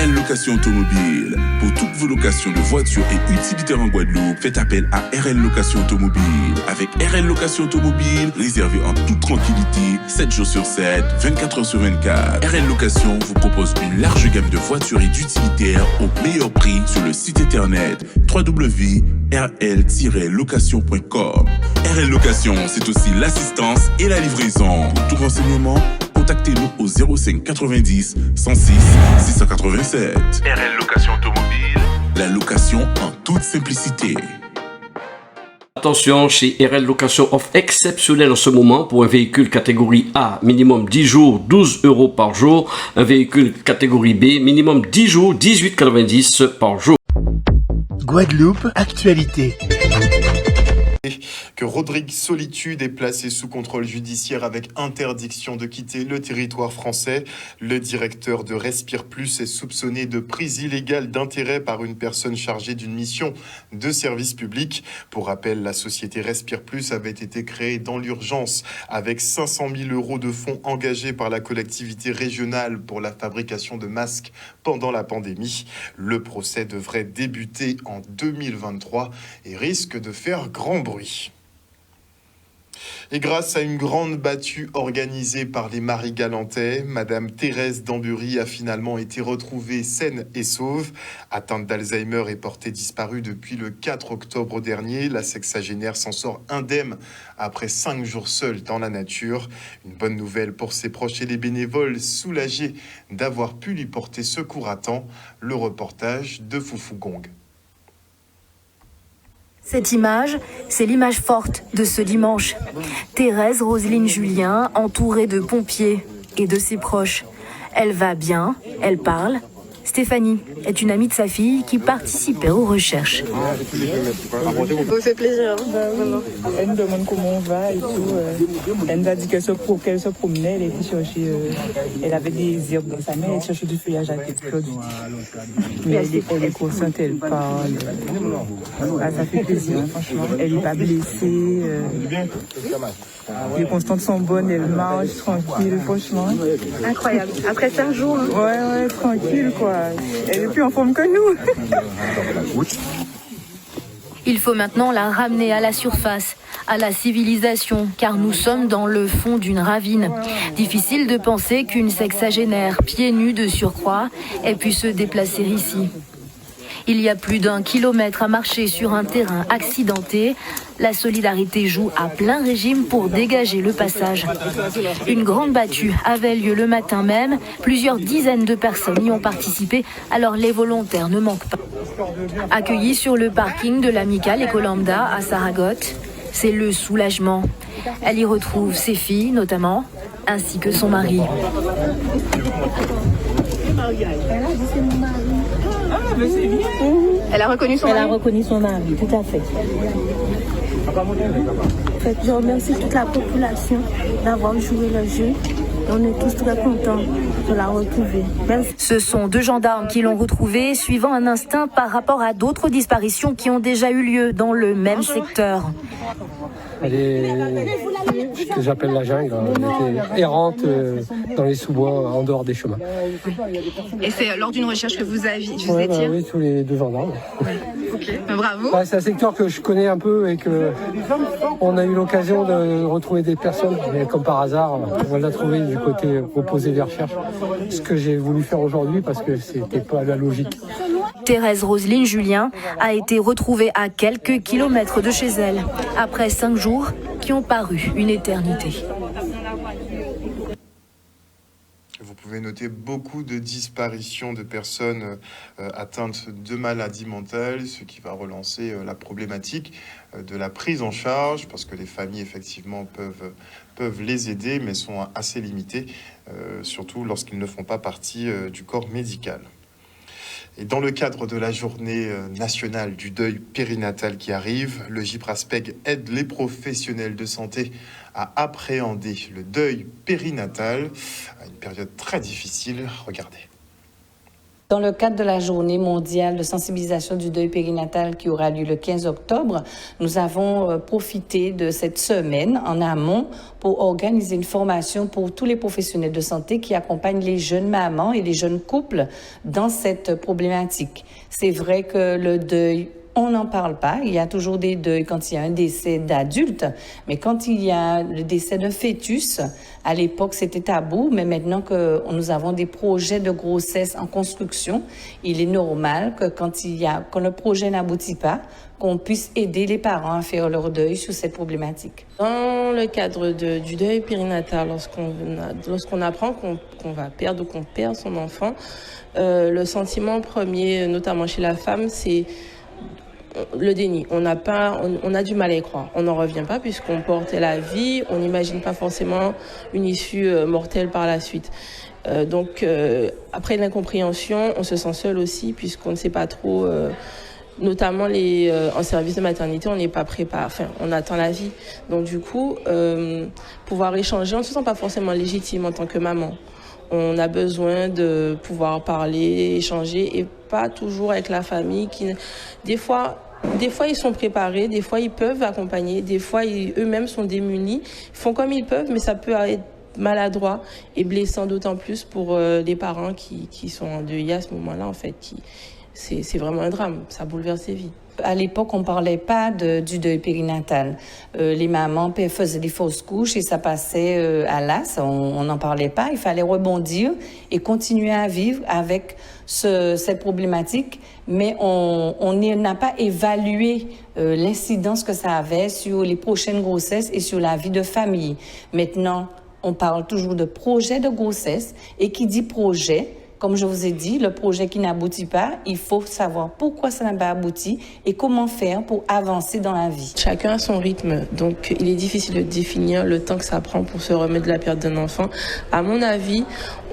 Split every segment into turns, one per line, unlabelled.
RL Location Automobile. Pour toutes vos locations de voitures et utilitaires en Guadeloupe, faites appel à RL Location Automobile. Avec RL Location Automobile, réservez en toute tranquillité, 7 jours sur 7, 24 heures sur 24. RL Location vous propose une large gamme de voitures et d'utilitaires au meilleur prix sur le site internet www.rl-location.com. RL Location, c'est aussi l'assistance et la livraison. Pour tout renseignement, contactez-nous au 05 90 106 687. RL Location Automobile, la location en toute simplicité.
Attention, chez RL Location offre exceptionnelle en ce moment pour un véhicule catégorie A, minimum 10 jours, 12 € par jour. Un véhicule catégorie B, minimum 10 jours, 18,90 € par jour.
Guadeloupe, actualité.
Que Rodrigue Solitude est placé sous contrôle judiciaire avec interdiction de quitter le territoire français. Le directeur de Respire Plus est soupçonné de prise illégale d'intérêt par une personne chargée d'une mission de service public. Pour rappel, la société Respire Plus avait été créée dans l'urgence avec 500 000 € de fonds engagés par la collectivité régionale pour la fabrication de masques pendant la pandémie. Le procès devrait débuter en 2023 et risque de faire grand bruit. Et grâce à une grande battue organisée par les Marie-Galantais, Madame Thérèse Dambury a finalement été retrouvée saine et sauve. Atteinte d'Alzheimer et portée disparue depuis le 4 octobre dernier, la sexagénaire s'en sort indemne après 5 jours seule dans la nature. Une bonne nouvelle pour ses proches et les bénévoles, soulagés d'avoir pu lui porter secours à temps. Le reportage de Foufou Gong.
Cette image, c'est l'image forte de ce dimanche. Thérèse Roseline Julien, entourée de pompiers et de ses proches. Elle va bien, elle parle. Stéphanie est une amie de sa fille qui participait aux recherches.
Ça me fait plaisir. Elle nous demande comment on va et tout. Elle nous a dit qu'elle se promenait, elle était chercher. Elle avait des herbes dans sa main, elle cherchait du feuillage à tête chaude. Mais elle est consciente, elle parle. Ah, ça fait plaisir, franchement. Elle n'est pas blessée. Les constantes sont bonnes, elle marche tranquille, franchement.
Incroyable. Après 5 jours. Hein.
Ouais, tranquille, quoi. Elle est plus en forme que nous.
Il faut maintenant la ramener à la surface, à la civilisation, car nous sommes dans le fond d'une ravine. Difficile de penser qu'une sexagénaire, pieds nus de surcroît, ait pu se déplacer ici. Il y a plus d'1 kilomètre à marcher sur un terrain accidenté. La solidarité joue à plein régime pour dégager le passage. Une grande battue avait lieu le matin même. Plusieurs dizaines de personnes y ont participé, alors les volontaires ne manquent pas. Accueillis sur le parking de l'amicale Écolambda à Saragotte, c'est le soulagement. Elle y retrouve ses filles notamment, ainsi que son mari.
Elle a reconnu son mari.
Elle a reconnu son mari, tout à fait. Je remercie toute la population d'avoir joué le jeu. On est tous très contents de la retrouver.
Ce sont 2 gendarmes qui l'ont retrouvée, suivant un instinct par rapport à d'autres disparitions qui ont déjà eu lieu dans le même secteur.
Elle est ce que j'appelle la jungle. Elle était errante dans les sous-bois, en dehors des chemins.
Et c'est lors d'une recherche que vous étiez
Oui, tous les 2 gendarmes.
Ok, bravo.
C'est un secteur que je connais un peu et que on a eu l'occasion de retrouver des personnes. Mais comme par hasard, on l'a trouvé du côté opposé des recherches. Ce que j'ai voulu faire aujourd'hui parce que c'était pas la logique.
Thérèse Roseline Julien a été retrouvée à quelques kilomètres de chez elle, après 5 jours qui ont paru une éternité.
Vous pouvez noter beaucoup de disparitions de personnes atteintes de maladies mentales, ce qui va relancer la problématique de la prise en charge, parce que les familles, effectivement, peuvent les aider, mais sont assez limitées, surtout lorsqu'ils ne font pas partie du corps médical. Et dans le cadre de la journée nationale du deuil périnatal qui arrive, le GIPRASPEG aide les professionnels de santé à appréhender le deuil périnatal, une période très difficile. Regardez.
Dans le cadre de la journée mondiale de sensibilisation du deuil périnatal qui aura lieu le 15 octobre, nous avons profité de cette semaine en amont pour organiser une formation pour tous les professionnels de santé qui accompagnent les jeunes mamans et les jeunes couples dans cette problématique. C'est vrai que le deuil, on n'en parle pas. Il y a toujours des deuils quand il y a un décès d'adulte, mais quand il y a le décès d'un fœtus, à l'époque c'était tabou, mais maintenant que nous avons des projets de grossesse en construction, il est normal que quand le projet n'aboutit pas, qu'on puisse aider les parents à faire leur deuil sur cette problématique.
Dans le cadre du deuil périnatal, lorsqu'on apprend qu'on va perdre ou qu'on perd son enfant, le sentiment premier, notamment chez la femme, c'est le déni. On a du mal à y croire. On n'en revient pas puisqu'on portait la vie, on n'imagine pas forcément une issue mortelle par la suite. Donc, après l'incompréhension, on se sent seul aussi puisqu'on ne sait pas trop, notamment en service de maternité, on n'est pas préparé, enfin, on attend la vie. Donc du coup, pouvoir échanger, on ne se sent pas forcément légitime en tant que maman. On a besoin de pouvoir parler, échanger et pas toujours avec la famille qui, des fois ils sont préparés, des fois ils peuvent accompagner, des fois eux-mêmes sont démunis, ils font comme ils peuvent, mais ça peut être maladroit et blessant d'autant plus pour les parents qui sont en deuil à ce moment-là en fait. C'est vraiment un drame, ça bouleverse les vies.
À l'époque, on ne parlait pas du deuil périnatal. Les mamans faisaient des fausses couches et ça passait à l'as. On n'en parlait pas. Il fallait rebondir et continuer à vivre avec cette problématique. Mais on n'a pas évalué l'incidence que ça avait sur les prochaines grossesses et sur la vie de famille. Maintenant, on parle toujours de projet de grossesse et qui dit projet, comme je vous ai dit, le projet qui n'aboutit pas, il faut savoir pourquoi ça n'a pas abouti et comment faire pour avancer dans la vie.
Chacun a son rythme, donc il est difficile de définir le temps que ça prend pour se remettre de la perte d'un enfant. À mon avis,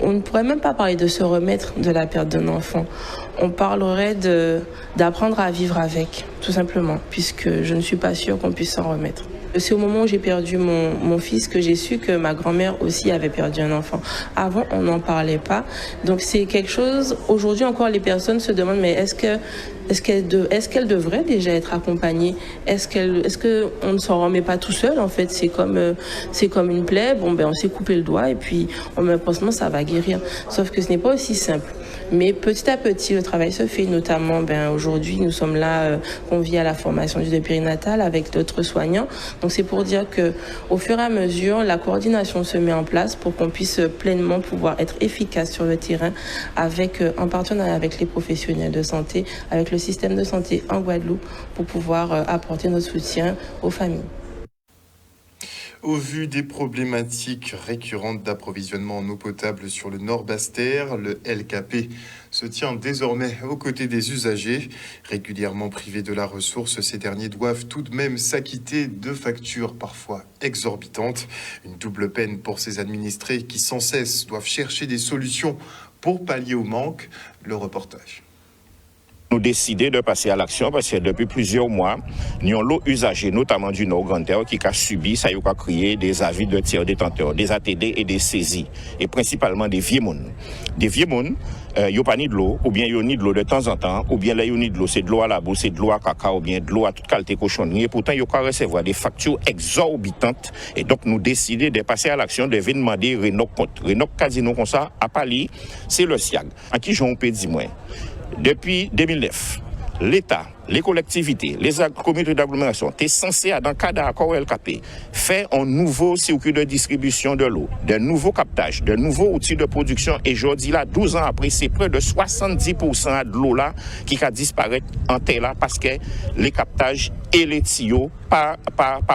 on ne pourrait même pas parler de se remettre de la perte d'un enfant. On parlerait d'apprendre à vivre avec, tout simplement, puisque je ne suis pas sûre qu'on puisse s'en remettre. C'est au moment où j'ai perdu mon fils que j'ai su que ma grand-mère aussi avait perdu un enfant. Avant, on n'en parlait pas. Donc c'est quelque chose, aujourd'hui encore, les personnes se demandent, mais est-ce qu'elle devrait déjà être accompagnée? Est-ce qu'on ne s'en remet pas tout seul? En fait, c'est comme une plaie. Bon, on s'est coupé le doigt et puis on met un pansement, ça va guérir. Sauf que ce n'est pas aussi simple. Mais petit à petit, le travail se fait. Notamment, aujourd'hui, nous sommes là conviés à la formation du deuil périnatal avec d'autres soignants. Donc c'est pour dire que, au fur et à mesure, la coordination se met en place pour qu'on puisse pleinement pouvoir être efficace sur le terrain en partenariat avec les professionnels de santé, avec le système de santé en Guadeloupe pour pouvoir apporter notre soutien aux familles.
Au vu des problématiques récurrentes d'approvisionnement en eau potable sur le Nord Basse-Terre, le LKP se tient désormais aux côtés des usagers. Régulièrement privés de la ressource, ces derniers doivent tout de même s'acquitter de factures parfois exorbitantes. Une double peine pour ces administrés qui sans cesse doivent chercher des solutions pour pallier au manque. Le reportage.
Nous décidé de passer à l'action parce que depuis plusieurs mois, nous avons l'eau usagée, notamment du Nord Grand-Terre, qui a subi, ça a créé des avis de tiers détenteurs, des ATD et des saisies, et principalement des vieux mouns. Des vieux mouns, ils n'ont pas ni de l'eau, ou bien ils ont ni de l'eau de temps en temps, ou bien là ils ont ni de l'eau, c'est de l'eau à la boue, c'est de l'eau à caca, ou bien de l'eau à toute qualité cochonnerie, et pourtant ils ont recevoir des factures exorbitantes, et donc nous décidé de passer à l'action, de venir demander Rénoc compte. Rénoc Casino comme ça, à Paris, c'est le SIAG. À qui j'en paie 10 mois. Depuis 2009, l'État, les collectivités, les communautés d'agglomération étaient censés, dans le cadre d'accord LKP, faire un nouveau circuit de distribution de l'eau, de nouveaux captages, de nouveaux outils de production. Et je dis là, 12 ans après, c'est près de 70% de l'eau là qui a disparu en terre là parce que les captages et les tuyaux pas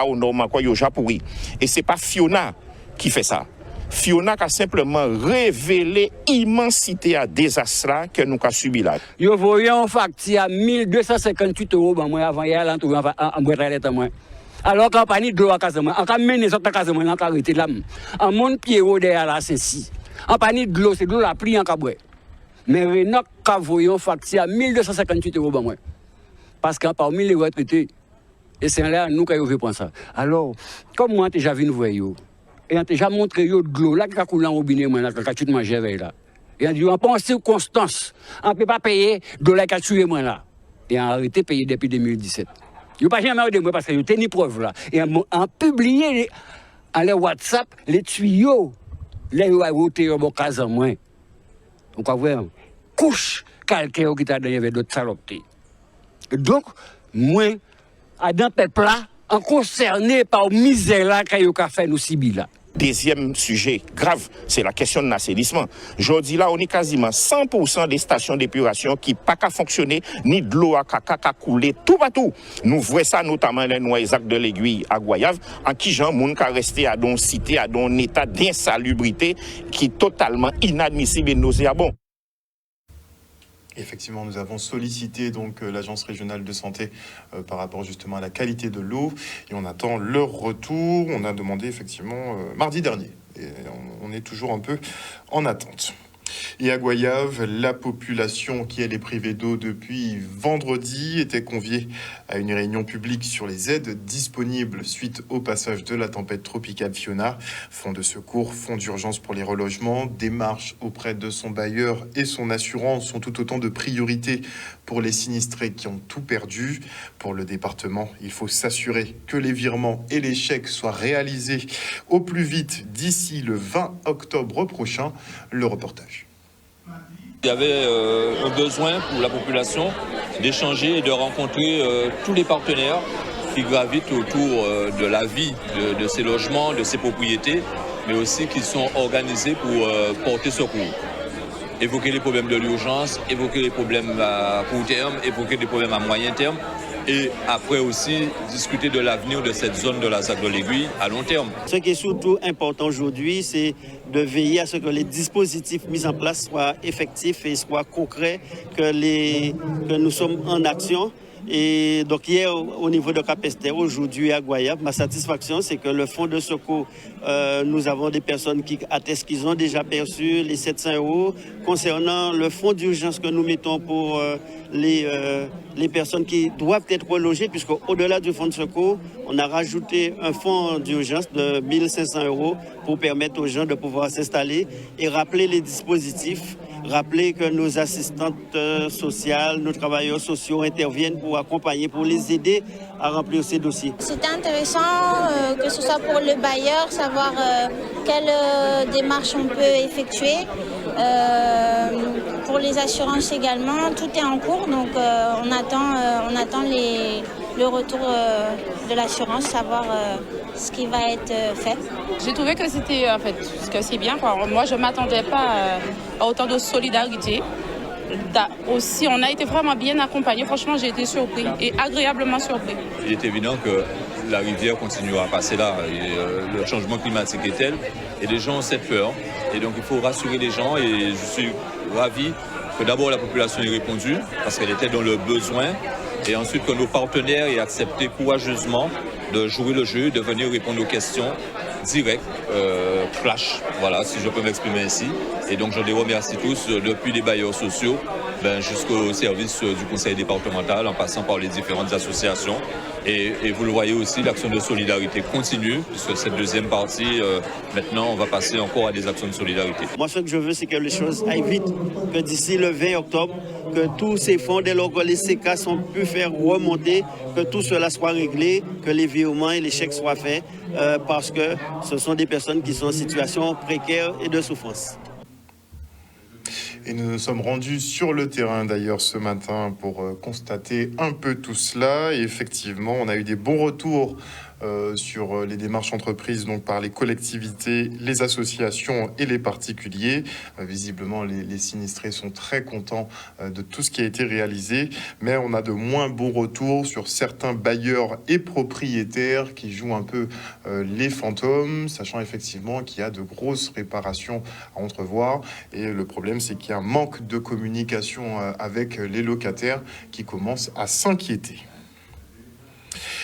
aux normes quoi, ils ont pourri. Et c'est pas Fiona qui fait ça. Fiona a simplement révélé l'immensité à désastre que nous avons subi là.
Yo voyez en facture à 1258 € ben moi avant hier là en boîte moi. Alors compagnie de l'eau à Casamance, en mené sur Casamance en arrêté là. En mon pied au derrière là c'est si. En panier de l'eau c'est de l'eau la pris en caboué. Mais Rénoc a voyé en facture à 1258 € ben moi. Parce que parmi les retraités et c'est là nous qui veut prendre ça. Alors comme moi déjà vu nous voyons et on t'a déjà montré de l'eau là qui a coulé en robinet, là, qui a tout mangé là. Et on dit, en pense circonstance, on ne peut pas payer de la tuer moi là. Et on a arrêté de payer depuis 2017. Ils n'ont pas jamais de moi parce qu'ils ont ni preuve là. Et on a publié à leur WhatsApp les tuyaux. Là, ils ont voté au cas en moins. Donc, on voit couche calcaire qui t'a donné avec d'autres saloperies. Donc, moi, à dans peuple là, en concerné par la misère là qu'il a fait nous Sibi là.
Deuxième sujet grave, c'est la question de l'assainissement. Je dis là, on est quasiment 100% des stations d'épuration qui pas qu'à fonctionner, ni de l'eau à couler, tout partout. Nous voyons ça notamment les Noissac de l'Aiguille à Goyave, en qui Jean Moun a resté à don cité, à don état d'insalubrité qui est totalement inadmissible et nauséabond.
Effectivement, nous avons sollicité donc l'Agence régionale de santé par rapport justement à la qualité de l'eau et on attend leur retour. On a demandé effectivement mardi dernier et on est toujours un peu en attente. Et à Goyave, la population qui elle est privée d'eau depuis vendredi était conviée à une réunion publique sur les aides disponibles suite au passage de la tempête tropicale Fiona. Fonds de secours, fonds d'urgence pour les relogements, démarches auprès de son bailleur et son assurance sont tout autant de priorités pour les sinistrés qui ont tout perdu. Pour le département, il faut s'assurer que les virements et les chèques soient réalisés au plus vite d'ici le 20 octobre prochain. Le reportage.
Il y avait un besoin pour la population d'échanger et de rencontrer tous les partenaires qui gravitent autour de la vie de ces logements, de ces propriétés, mais aussi qui sont organisés pour porter secours. Évoquer les problèmes de l'urgence, évoquer les problèmes à court terme, évoquer les problèmes à moyen terme, et après aussi discuter de l'avenir de cette zone de la ZAC de l'Aiguille à long terme.
Ce qui est surtout important aujourd'hui, c'est de veiller à ce que les dispositifs mis en place soient effectifs et soient concrets, que nous sommes en action. Et donc hier au niveau de Capesterre, aujourd'hui à Goyave, ma satisfaction c'est que le fonds de secours, nous avons des personnes qui attestent qu'ils ont déjà perçu les 700 €. Concernant le fonds d'urgence que nous mettons pour les personnes qui doivent être relogées, puisqu'au-delà du fonds de secours, on a rajouté un fonds d'urgence de 1 500 € pour permettre aux gens de pouvoir s'installer et rappeler les dispositifs. Rappeler que nos assistantes sociales, nos travailleurs sociaux interviennent pour accompagner, pour les aider à remplir ces dossiers.
C'était intéressant, que ce soit pour le bailleur, savoir quelles démarches on peut effectuer. Pour les assurances également, tout est en cours, donc on attend le retour de l'assurance, savoir ce qui va être fait.
J'ai trouvé que c'était que c'est bien. Moi, je ne m'attendais pas à autant de solidarité. Aussi, on a été vraiment bien accompagnés. Franchement, j'ai été surpris et agréablement surpris.
Il est évident que la rivière continuera à passer là. Et, le changement climatique est tel et les gens ont cette peur. Et donc, il faut rassurer les gens et je suis ravi que d'abord la population ait répondu parce qu'elle était dans le besoin et ensuite que nos partenaires aient accepté courageusement de jouer le jeu, de venir répondre aux questions directes, flash, voilà, si je peux m'exprimer ainsi. Et donc je les remercie tous, depuis les bailleurs sociaux jusqu'au service du conseil départemental, en passant par les différentes associations. Et vous le voyez aussi, l'action de solidarité continue, puisque cette deuxième partie, maintenant, on va passer encore à des actions de solidarité.
Moi, ce que je veux, c'est que les choses aillent vite, que d'ici le 20 octobre, que tous ces fonds, dès lors que les CK sont pu faire remonter, que tout cela soit réglé, que les virements et les chèques soient faits, parce que ce sont des personnes qui sont en situation précaire et de souffrance.
Et nous nous sommes rendus sur le terrain d'ailleurs ce matin pour constater un peu tout cela. Et effectivement, on a eu des bons retours sur les démarches entreprises donc par les collectivités, les associations et les particuliers. Visiblement, les sinistrés sont très contents de tout ce qui a été réalisé, mais on a de moins bons retours sur certains bailleurs et propriétaires qui jouent un peu les fantômes, sachant effectivement qu'il y a de grosses réparations à entrevoir. Et le problème, c'est qu'il y a un manque de communication avec les locataires qui commencent à s'inquiéter.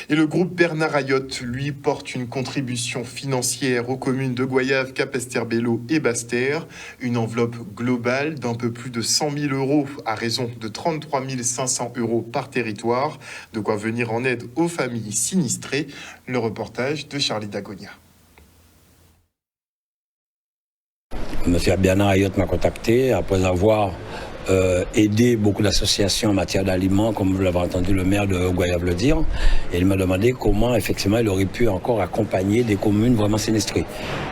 Et le groupe Bernard Ayotte, lui, porte une contribution financière aux communes de Goyave, Capesterre-Belle-Eau et Basse-Terre. Une enveloppe globale d'un peu plus de 100 000 € à raison de 33 500 € par territoire. De quoi venir en aide aux familles sinistrées. Le reportage de Charlie Dagonia.
M. Bernard Ayotte m'a contacté après avoir aider beaucoup d'associations en matière d'aliments, comme vous l'avez entendu le maire de Goyave le dire. Et il m'a demandé comment, effectivement, il aurait pu encore accompagner des communes vraiment sinistrées.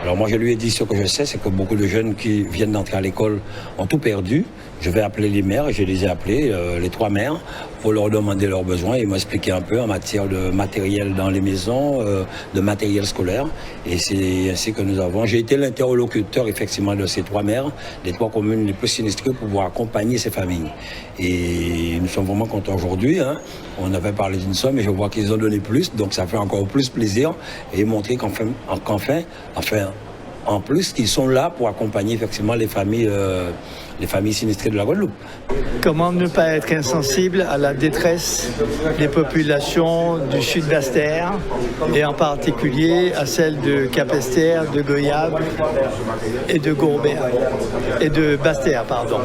Alors moi, je lui ai dit ce que je sais, c'est que beaucoup de jeunes qui viennent d'entrer à l'école ont tout perdu. Je vais appeler les maires, et je les ai appelés, les 3 maires, pour leur demander leurs besoins. Ils m'ont expliqué un peu en matière de matériel dans les maisons, de matériel scolaire. Et c'est ainsi que nous avons... J'ai été l'interlocuteur, effectivement, de ces 3 maires, des 3 communes les plus sinistrées, pour pouvoir accompagner ces familles. Et nous sommes vraiment contents aujourd'hui. Hein. On avait parlé d'une somme, et je vois qu'ils ont donné plus, donc ça fait encore plus plaisir. Et montrer en plus, ils sont là pour accompagner, effectivement, les familles sinistrées de la Guadeloupe.
Comment ne pas être insensible à la détresse des populations du sud d'Astère et en particulier à celle de Cap-Esther, de Goyave et de Gourbert et de Bastère, pardon.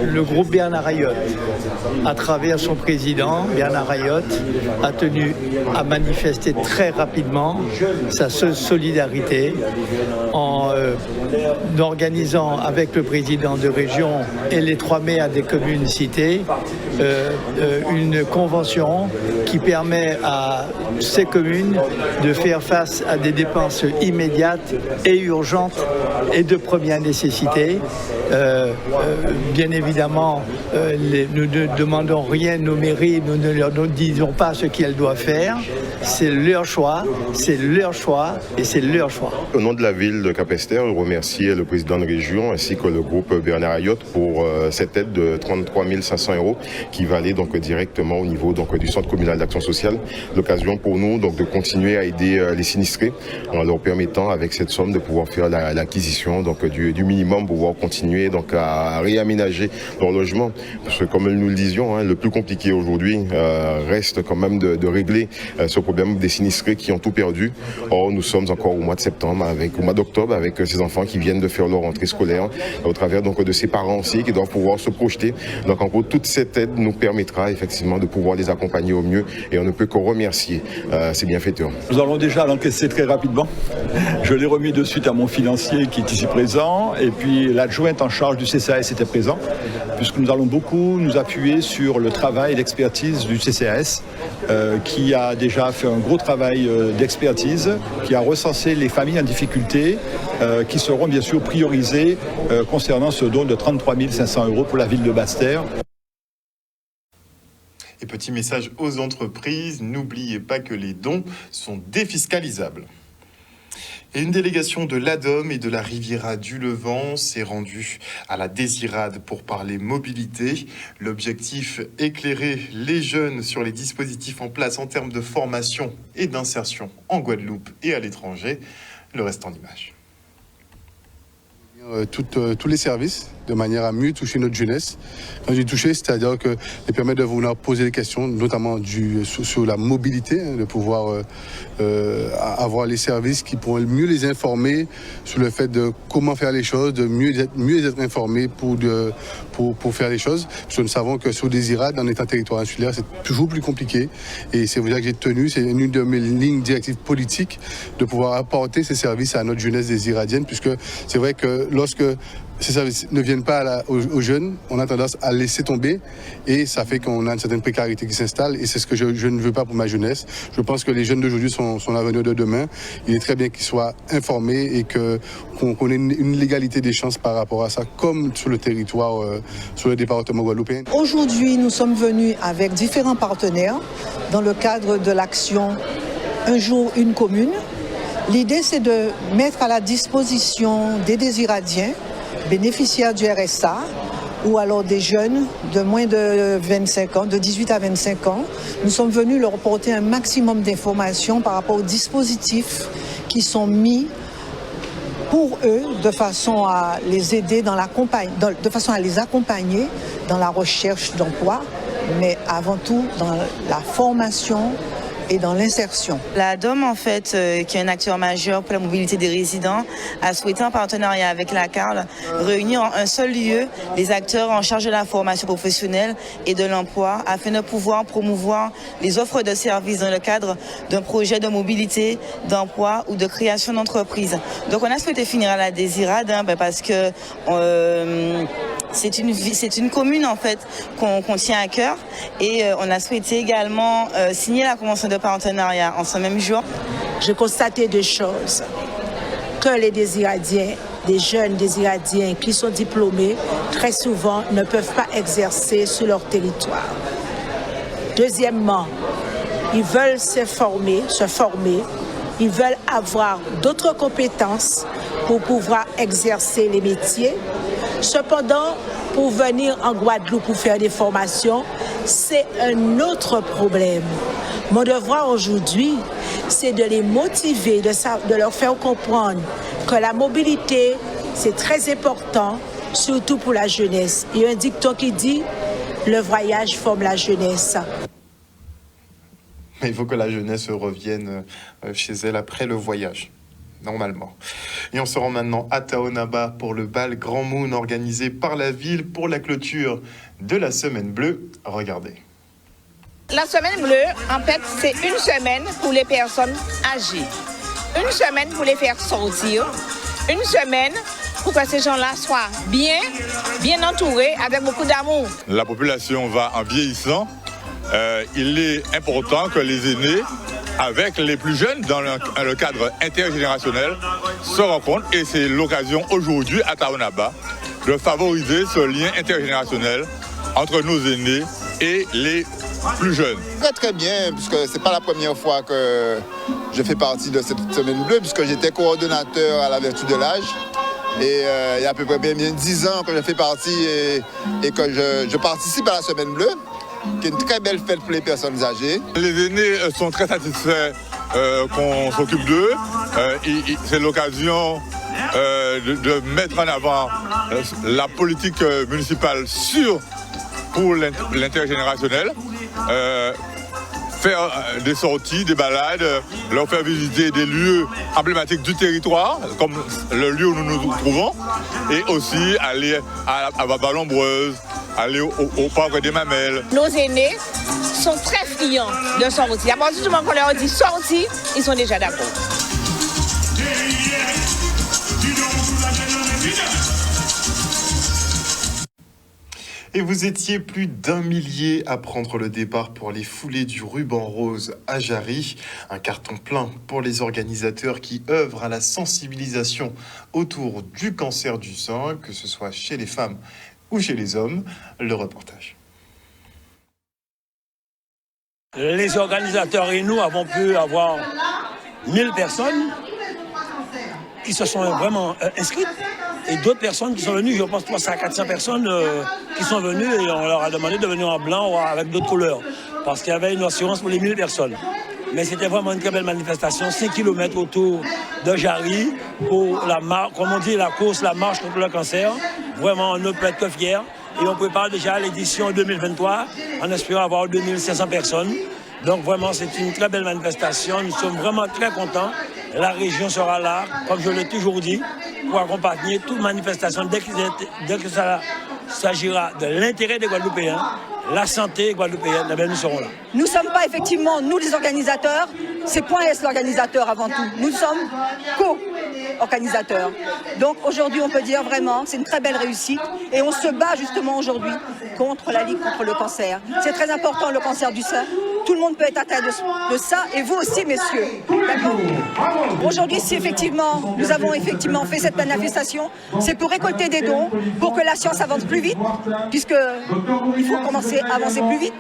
Le groupe Bernard Ayotte, à travers son président Bernard Ayotte, a tenu à manifester très rapidement sa solidarité en organisant avec le président de région et les 3 maires des communes citées une convention qui permet à ces communes de faire face à des dépenses immédiates et urgentes et de première nécessité. Bien évidemment, nous ne demandons rien aux mairies, nous ne leur disons pas ce qu'elles doivent faire. C'est leur choix et c'est leur choix.
Au nom de la ville de Cap-Esther, je remercie le président de région ainsi que le groupe Bernard Ayotte pour cette aide de 33 500 € qui va aller donc directement au niveau donc, du centre communal d'action sociale. L'occasion pour nous donc, de continuer à aider les sinistrés en leur permettant avec cette somme de pouvoir faire l'acquisition donc, du minimum pour pouvoir continuer donc, à réaménager leur logement. Parce que comme nous le disions, hein, le plus compliqué aujourd'hui reste quand même de régler ce problème des sinistrés qui ont tout perdu. Or, nous sommes encore au mois de septembre, au mois d'octobre, avec ces enfants qui viennent de faire leur rentrée scolaire, au travers donc, de ces parents aussi qui doivent pouvoir se projeter. Donc en gros, toute cette aide nous permettra effectivement de pouvoir les accompagner au mieux et on ne peut que remercier ces bienfaiteurs.
Nous allons déjà l'encaisser très rapidement. Je l'ai remis de suite à mon financier qui est ici présent et puis l'adjointe en charge du CCAS était présent puisque nous allons beaucoup nous appuyer sur le travail et l'expertise du CCAS qui a déjà fait un gros travail d'expertise, qui a recensé les familles en difficulté qui seront bien sûr priorisées concernant ce don de 33 500 € pour la ville de Bastère.
Et petit message aux entreprises, n'oubliez pas que les dons sont défiscalisables. Et une délégation de l'ADOM et de la Riviera du Levant s'est rendue à la Désirade pour parler mobilité. L'objectif, éclairer les jeunes sur les dispositifs en place en termes de formation et d'insertion en Guadeloupe et à l'étranger. Le reste en images.
Tous les services de manière à mieux toucher notre jeunesse. Quand je dis toucher, c'est-à-dire que les permettre de vous poser des questions, notamment sur la mobilité, hein, de pouvoir avoir les services qui pourront mieux les informer sur le fait de comment faire les choses, de mieux être informés pour faire les choses. Parce que nous savons que sur Désirade, en étant territoire insulaire, c'est toujours plus compliqué. Et c'est pour ça que j'ai tenu, c'est une de mes lignes directives politiques, de pouvoir apporter ces services à notre jeunesse désiradienne, puisque c'est vrai que lorsque ces services ne viennent pas aux jeunes, on a tendance à laisser tomber et ça fait qu'on a une certaine précarité qui s'installe et c'est ce que je ne veux pas pour ma jeunesse. Je pense que les jeunes d'aujourd'hui sont l'avenir de demain. Il est très bien qu'ils soient informés et qu'on ait une légalité des chances par rapport à ça, comme sur le territoire, sur le département guadeloupéen.
Aujourd'hui, nous sommes venus avec différents partenaires dans le cadre de l'action Un jour, une commune. L'idée, c'est de mettre à la disposition des désiradiens bénéficiaires du RSA ou alors des jeunes de moins de 25 ans, de 18 à 25 ans. Nous sommes venus leur apporter un maximum d'informations par rapport aux dispositifs qui sont mis pour eux de façon à les aider de façon à les accompagner dans la recherche d'emploi, mais avant tout dans la formation et dans l'insertion.
La DOM, en fait, qui est un acteur majeur pour la mobilité des résidents, a souhaité, en partenariat avec la CARL, réunir en un seul lieu les acteurs en charge de la formation professionnelle et de l'emploi afin de pouvoir promouvoir les offres de services dans le cadre d'un projet de mobilité, d'emploi ou de création d'entreprise. Donc on a souhaité finir à la Désirade parce que c'est une commune en fait qu'on tient à cœur et on a souhaité également signer la convention de partenariat en ce même jour.
J'ai constaté deux choses, que les Désiradiens, des jeunes Désiradiens qui sont diplômés, très souvent ne peuvent pas exercer sur leur territoire. Deuxièmement, ils veulent se former, ils veulent avoir d'autres compétences pour pouvoir exercer les métiers. Cependant, pour venir en Guadeloupe pour faire des formations, c'est un autre problème. Mon devoir aujourd'hui, c'est de les motiver, de leur faire comprendre que la mobilité, c'est très important, surtout pour la jeunesse. Il y a un dicton qui dit « le voyage forme la jeunesse ».
Mais il faut que la jeunesse revienne chez elle après le voyage, normalement. Et on se rend maintenant à Taonaba pour le bal Grand Moon organisé par la ville pour la clôture de la Semaine Bleue. Regardez.
La Semaine Bleue, en fait, c'est une semaine pour les personnes âgées. Une semaine pour les faire sortir. Une semaine pour que ces gens-là soient bien entourés, avec beaucoup d'amour.
La population va en vieillissant. Il est important que les aînés, avec les plus jeunes, dans le cadre intergénérationnel, se rencontrent. Et c'est l'occasion aujourd'hui à Taonaba de favoriser ce lien intergénérationnel entre nos aînés et les plus jeunes.
Très bien, puisque c'est pas la première fois que je fais partie de cette Semaine Bleue, puisque j'étais coordonnateur à la vertu de l'âge. Et il y a à peu près bien 10 ans que je fais partie et que je participe à la Semaine Bleue, qui est une très belle fête pour les personnes âgées.
Les aînés sont très satisfaits qu'on s'occupe d'eux. C'est l'occasion de mettre en avant la politique municipale pour l'intergénérationnel. Faire des sorties, des balades, leur faire visiter des lieux emblématiques du territoire, comme le lieu où nous nous trouvons, et aussi aller à Ballon-Breuse, aller au parc des Mamelles.
Nos aînés sont très friands de sortir. À partir du moment qu'on leur dit sortir, ils sont déjà d'accord.
Et vous étiez plus d'1 millier à prendre le départ pour les foulées du ruban rose à Jarry. Un carton plein pour les organisateurs qui œuvrent à la sensibilisation autour du cancer du sein, que ce soit chez les femmes ou chez les hommes. Le reportage.
Les organisateurs et nous avons pu avoir 1000 personnes qui se sont vraiment inscrites. Et d'autres personnes qui sont venues, je pense 300 à 400 personnes qui sont venues et on leur a demandé de venir en blanc ou avec d'autres couleurs. Parce qu'il y avait une assurance pour les 1000 personnes. Mais c'était vraiment une très belle manifestation, 5 km autour de Jarry pour comme on dit, la course, la marche contre le cancer. Vraiment, on ne peut être que fiers. Et on prépare déjà l'édition 2023 en espérant avoir 2500 personnes. Donc vraiment, c'est une très belle manifestation. Nous sommes vraiment très contents. La région sera là, comme je l'ai toujours dit, pour accompagner toute manifestation dès que ça s'agira de l'intérêt des Guadeloupéens, la santé guadeloupéenne, nous serons là.
Nous ne sommes pas effectivement, nous les organisateurs, c'est Point S l'organisateur avant tout. Nous sommes co-organisateurs. Donc aujourd'hui, on peut dire vraiment, c'est une très belle réussite et on se bat justement aujourd'hui contre la Ligue contre le cancer. C'est très important le cancer du sein. Tout le monde peut être atteint de ça et vous aussi, messieurs. Aujourd'hui, si effectivement, nous avons effectivement fait cette manifestation, c'est pour récolter des dons, pour que la science avance plus vite, puisqu'il faut commencer à avancer plus vite.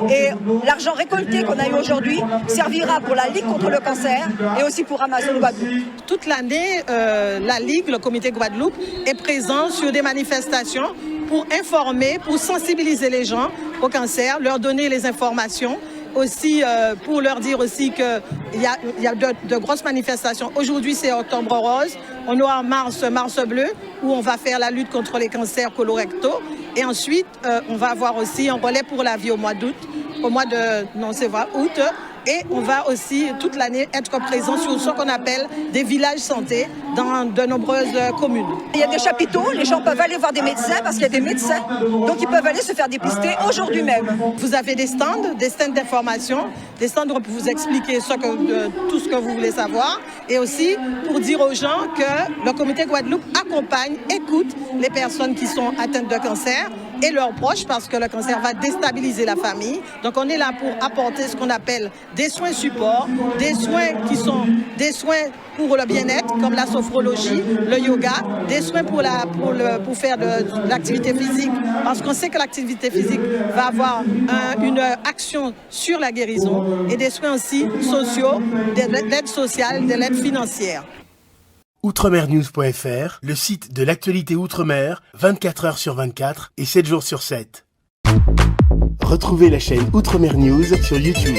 Et l'argent récolté qu'on a eu aujourd'hui servira pour la Ligue contre le cancer et aussi pour Amazon Guadeloupe.
Toute l'année, la Ligue, le comité Guadeloupe, est présent sur des manifestations pour informer, pour sensibiliser les gens au cancer, leur donner les informations. Aussi pour leur dire aussi qu'il y a de grosses manifestations. Aujourd'hui, c'est Octobre Rose. On aura Mars Bleu, où on va faire la lutte contre les cancers colorectaux. Et ensuite, on va avoir aussi un relais pour la vie au mois d'août. Au mois de août, Et on va aussi toute l'année être présent sur ce qu'on appelle des villages santé dans de nombreuses communes.
Il y a des chapiteaux, les gens peuvent aller voir des médecins parce qu'il y a des médecins, donc ils peuvent aller se faire dépister aujourd'hui même.
Vous avez des stands d'information, des stands pour vous expliquer tout ce que vous voulez savoir et aussi pour dire aux gens que le comité Guadeloupe accompagne, écoute les personnes qui sont atteintes de cancer et leurs proches parce que le cancer va déstabiliser la famille. Donc on est là pour apporter ce qu'on appelle des soins support, des soins qui sont des soins pour le bien-être comme la sophrologie, le yoga, des soins pour faire de l'activité physique parce qu'on sait que l'activité physique va avoir une action sur la guérison et des soins aussi sociaux, de l'aide sociale, de l'aide financière.
Outremernews.fr, le site de l'actualité Outre-mer, 24 heures sur 24 et 7 jours sur 7. Retrouvez la chaîne Outremer News sur YouTube.